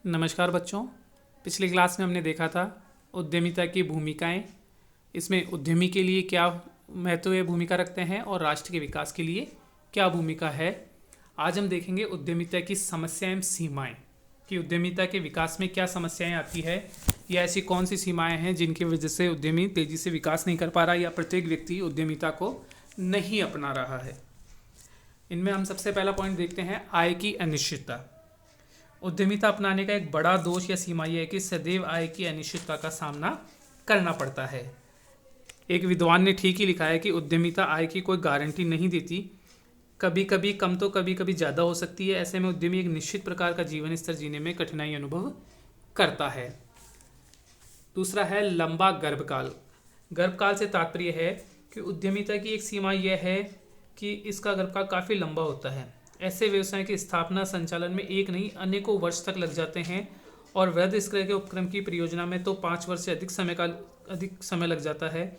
नमस्कार बच्चों। पिछली क्लास में हमने देखा था उद्यमिता की भूमिकाएं। इसमें उद्यमी के लिए क्या महत्वपूर्ण भूमिका रखते हैं और राष्ट्र के विकास के लिए क्या भूमिका है। आज हम देखेंगे उद्यमिता की समस्याएं एवं सीमाएं, कि उद्यमिता के विकास में क्या समस्याएं आती है या ऐसी कौन सी सीमाएं हैं जिनकी वजह से उद्यमी तेजी से विकास नहीं कर पा रहा या प्रत्येक व्यक्ति उद्यमिता को नहीं अपना रहा है। इनमें हम सबसे पहला पॉइंट देखते हैं, आय की अनिश्चितता। उद्यमिता अपनाने का एक बड़ा दोष या सीमा यह है कि सदैव आय की अनिश्चितता का सामना करना पड़ता है। एक विद्वान ने ठीक ही लिखा है कि उद्यमिता आय की कोई गारंटी नहीं देती, कभी कभी कम तो कभी कभी ज़्यादा हो सकती है। ऐसे में उद्यमी एक निश्चित प्रकार का जीवन स्तर जीने में कठिनाई अनुभव करता है। दूसरा है लंबा गर्भकाल। गर्भकाल से तात्पर्य है कि उद्यमिता की एक सीमा यह है कि इसका गर्भकाल काफ़ी लंबा होता है। ऐसे व्यवसाय की स्थापना संचालन में एक नहीं अनेकों वर्ष तक लग जाते हैं और वृहद स्तर के उपक्रम की परियोजना में तो 5 वर्ष से अधिक समय लग जाता है।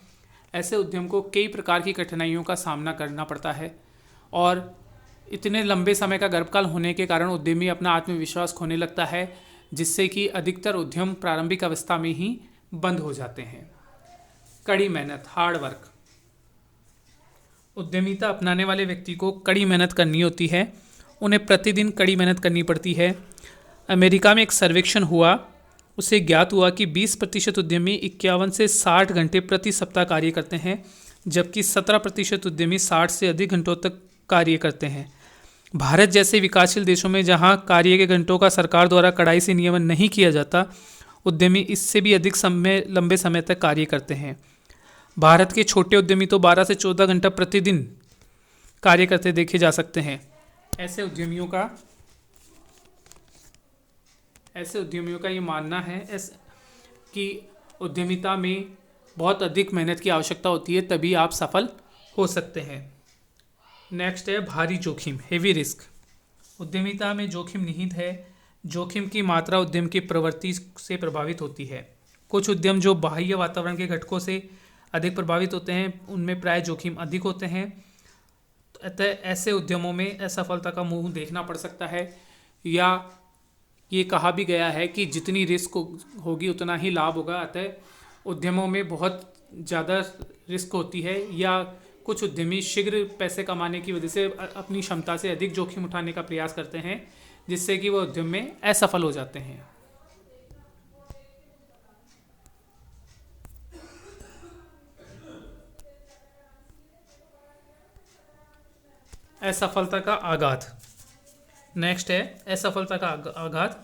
ऐसे उद्यम को कई प्रकार की कठिनाइयों का सामना करना पड़ता है और इतने लंबे समय का गर्भकाल होने के कारण उद्यमी अपना आत्मविश्वास खोने लगता है, जिससे कि अधिकतर उद्यम प्रारंभिक अवस्था में ही बंद हो जाते हैं। कड़ी मेहनत, हार्ड वर्क। उद्यमिता अपनाने वाले व्यक्ति को कड़ी मेहनत करनी होती है, उन्हें प्रतिदिन कड़ी मेहनत करनी पड़ती है। अमेरिका में एक सर्वेक्षण हुआ, उससे ज्ञात हुआ कि 20% उद्यमी 51 से 60 घंटे प्रति सप्ताह कार्य करते हैं, जबकि 17% उद्यमी 60 से अधिक घंटों तक कार्य करते हैं। भारत जैसे विकासशील देशों में जहां कार्य के घंटों का सरकार द्वारा कड़ाई से नियमन नहीं किया जाता, उद्यमी इससे भी अधिक लंबे समय तक कार्य करते हैं। भारत के छोटे उद्यमी तो 12 से 14 घंटा प्रतिदिन कार्य करते देखे जा सकते हैं। ऐसे उद्यमियों का ये मानना है कि उद्यमिता में बहुत अधिक मेहनत की आवश्यकता होती है, तभी आप सफल हो सकते हैं। नेक्स्ट है भारी जोखिम, हेवी रिस्क। उद्यमिता में जोखिम निहित है। जोखिम की मात्रा उद्यम की प्रवृत्ति से प्रभावित होती है। कुछ उद्यम जो बाह्य वातावरण के घटकों से अधिक प्रभावित होते हैं, उनमें प्राय जोखिम अधिक होते हैं। अतः ऐसे उद्यमों में असफलता का मुंह देखना पड़ सकता है, या ये कहा भी गया है कि जितनी रिस्क होगी उतना ही लाभ होगा। अतः उद्यमों में बहुत ज़्यादा रिस्क होती है, या कुछ उद्यमी शीघ्र पैसे कमाने की वजह से अपनी क्षमता से अधिक जोखिम उठाने का प्रयास करते हैं, जिससे कि वो उद्यम में असफल हो जाते हैं। असफलता का आघात। नेक्स्ट है असफलता का आघात।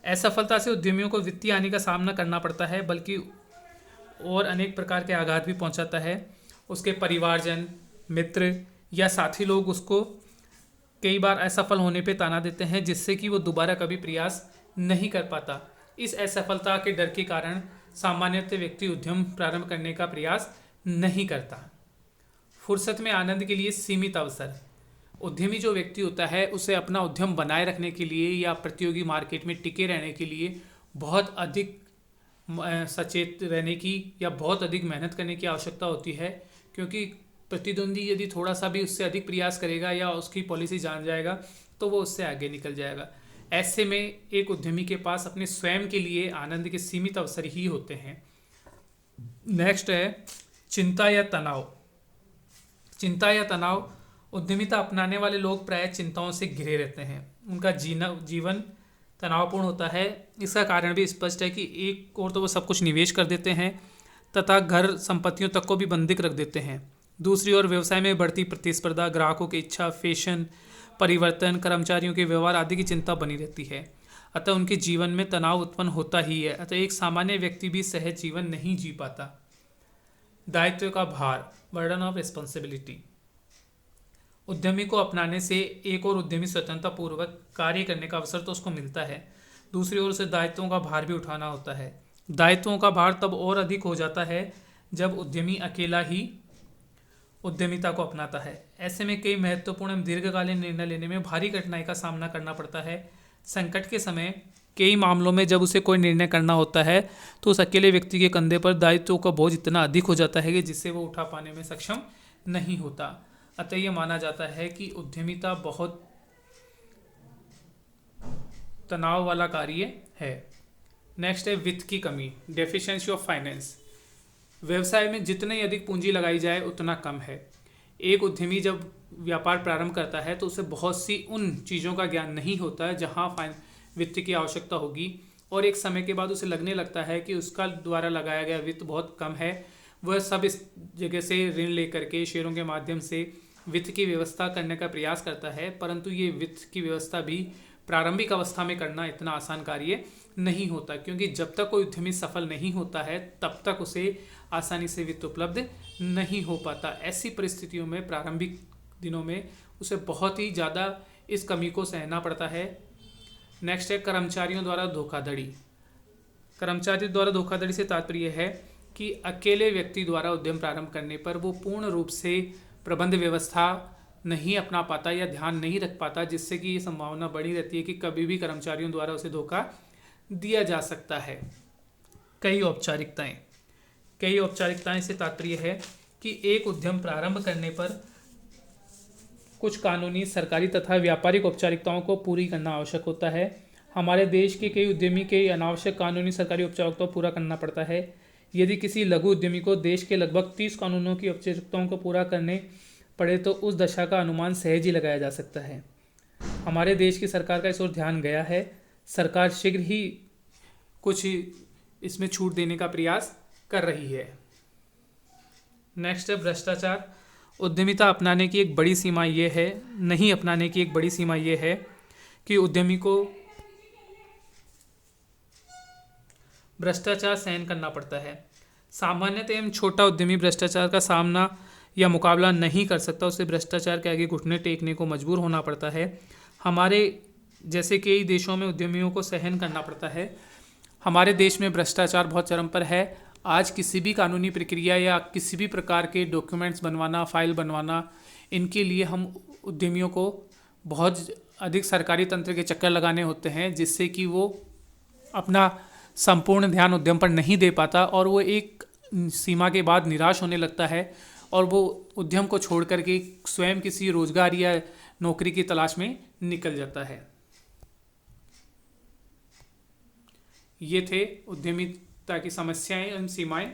असफलता से उद्यमियों को वित्तीय हानि का सामना करना पड़ता है, बल्कि और अनेक प्रकार के आघात भी पहुंचाता है। उसके परिवारजन, मित्र या साथी लोग उसको कई बार असफल होने पे ताना देते हैं, जिससे कि वो दोबारा कभी प्रयास नहीं कर पाता। इस असफलता के डर के कारण सामान्यतः व्यक्ति उद्यम प्रारंभ करने का प्रयास नहीं करता। फुर्सत में आनंद के लिए सीमित अवसर। उद्यमी जो व्यक्ति होता है, उसे अपना उद्यम बनाए रखने के लिए या प्रतियोगी मार्केट में टिके रहने के लिए बहुत अधिक सचेत रहने की या बहुत अधिक मेहनत करने की आवश्यकता होती है, क्योंकि प्रतिद्वंदी यदि थोड़ा सा भी उससे अधिक प्रयास करेगा या उसकी पॉलिसी जान जाएगा तो वो उससे आगे निकल जाएगा। ऐसे में एक उद्यमी के पास अपने स्वयं के लिए आनंद के सीमित अवसर ही होते हैं। नेक्स्ट है चिंता या तनाव। चिंता या तनाव। उद्यमिता अपनाने वाले लोग प्राय चिंताओं से घिरे रहते हैं। उनका जीवन तनावपूर्ण होता है। इसका कारण भी स्पष्ट है कि एक और तो वो सब कुछ निवेश कर देते हैं तथा घर संपत्तियों तक को भी बंधक रख देते हैं। दूसरी ओर व्यवसाय में बढ़ती प्रतिस्पर्धा, ग्राहकों की इच्छा, फैशन परिवर्तन, कर्मचारियों के व्यवहार आदि की चिंता बनी रहती है। अतः उनके जीवन में तनाव उत्पन्न होता ही है। अतः एक सामान्य व्यक्ति भी सहज जीवन नहीं जी पाता। दायित्व का भार, बर्डन ऑफ रिस्पॉन्सिबिलिटी। उद्यमी को अपनाने से एक और उद्यमी स्वतंत्रता पूर्वक कार्य करने का अवसर तो उसको मिलता है, दूसरी ओर से दायित्वों का भार भी उठाना होता है। दायित्वों का भार तब और अधिक हो जाता है जब उद्यमी अकेला ही उद्यमिता को अपनाता है। ऐसे में कई महत्वपूर्ण एवं दीर्घकालीन निर्णय लेने में भारी कठिनाई का सामना करना पड़ता है। संकट के समय कई मामलों में जब उसे कोई निर्णय करना होता है तो उस अकेले व्यक्ति के कंधे पर दायित्वों का बोझ इतना अधिक हो जाता है कि जिससे वो उठा पाने में सक्षम नहीं होता। अतः यह माना जाता है कि उद्यमिता बहुत तनाव वाला कार्य है। नेक्स्ट है वित्त की कमी, डेफिशिएंसी ऑफ फाइनेंस। व्यवसाय में जितनी अधिक पूंजी लगाई जाए उतना कम है। एक उद्यमी जब व्यापार प्रारंभ करता है तो उसे बहुत सी उन चीज़ों का ज्ञान नहीं होता है जहाँ वित्त की आवश्यकता होगी, और एक समय के बाद उसे लगने लगता है कि उसका द्वारा लगाया गया वित्त बहुत कम है। वह सब इस जगह से ऋण लेकर के शेयरों के माध्यम से वित्त की व्यवस्था करने का प्रयास करता है, परंतु ये वित्त की व्यवस्था भी प्रारंभिक अवस्था में करना इतना आसान कार्य नहीं होता, क्योंकि जब तक कोई उद्यमी सफल नहीं होता है तब तक उसे आसानी से वित्त उपलब्ध नहीं हो पाता। ऐसी परिस्थितियों में प्रारंभिक दिनों में उसे बहुत ही ज़्यादा इस कमी को सहना पड़ता है। नेक्स्ट है कर्मचारियों द्वारा धोखाधड़ी। कर्मचारी द्वारा धोखाधड़ी से तात्पर्य है कि अकेले व्यक्ति द्वारा उद्यम प्रारंभ करने पर वो पूर्ण रूप से प्रबंध व्यवस्था नहीं अपना पाता या ध्यान नहीं रख पाता, जिससे कि ये संभावना बढ़ी रहती है कि कभी भी कर्मचारियों द्वारा उसे धोखा दिया जा सकता है। कई औपचारिकताएं से तात्पर्य है कि एक उद्यम प्रारंभ करने पर कुछ कानूनी, सरकारी तथा व्यापारिक औपचारिकताओं को पूरी करना आवश्यक होता है। हमारे देश के कई उद्यमी के अनावश्यक कानूनी, सरकारी औपचारिकताओं को पूरा करना पड़ता है। यदि किसी लघु उद्यमी को देश के लगभग 30 कानूनों की औपचारिकताओं को पूरा करने पड़े तो उस दशा का अनुमान सहज ही लगाया जा सकता है। हमारे देश की सरकार का इस ओर ध्यान गया है। सरकार शीघ्र ही कुछ इसमें छूट देने का प्रयास कर रही है। नेक्स्ट है भ्रष्टाचार। उद्यमिता अपनाने की एक बड़ी सीमा ये है नहीं अपनाने की एक बड़ी सीमा ये है कि उद्यमी को भ्रष्टाचार सहन करना पड़ता है। सामान्यतः एवं छोटा उद्यमी भ्रष्टाचार का सामना या मुकाबला नहीं कर सकता, उसे भ्रष्टाचार के आगे घुटने टेकने को मजबूर होना पड़ता है। हमारे जैसे कई देशों में उद्यमियों को सहन करना पड़ता है। हमारे देश में भ्रष्टाचार बहुत चरम पर है। आज किसी भी कानूनी प्रक्रिया या किसी भी प्रकार के डॉक्यूमेंट्स बनवाना, फाइल बनवाना, इनके लिए हम उद्यमियों को बहुत अधिक सरकारी तंत्र के चक्कर लगाने होते हैं, जिससे कि वो अपना संपूर्ण ध्यान उद्यम पर नहीं दे पाता और वो एक सीमा के बाद निराश होने लगता है और वो उद्यम को छोड़ करके स्वयं किसी रोजगार या नौकरी की तलाश में निकल जाता है। ये थे उद्यमिता की समस्याएं एवं सीमाएं।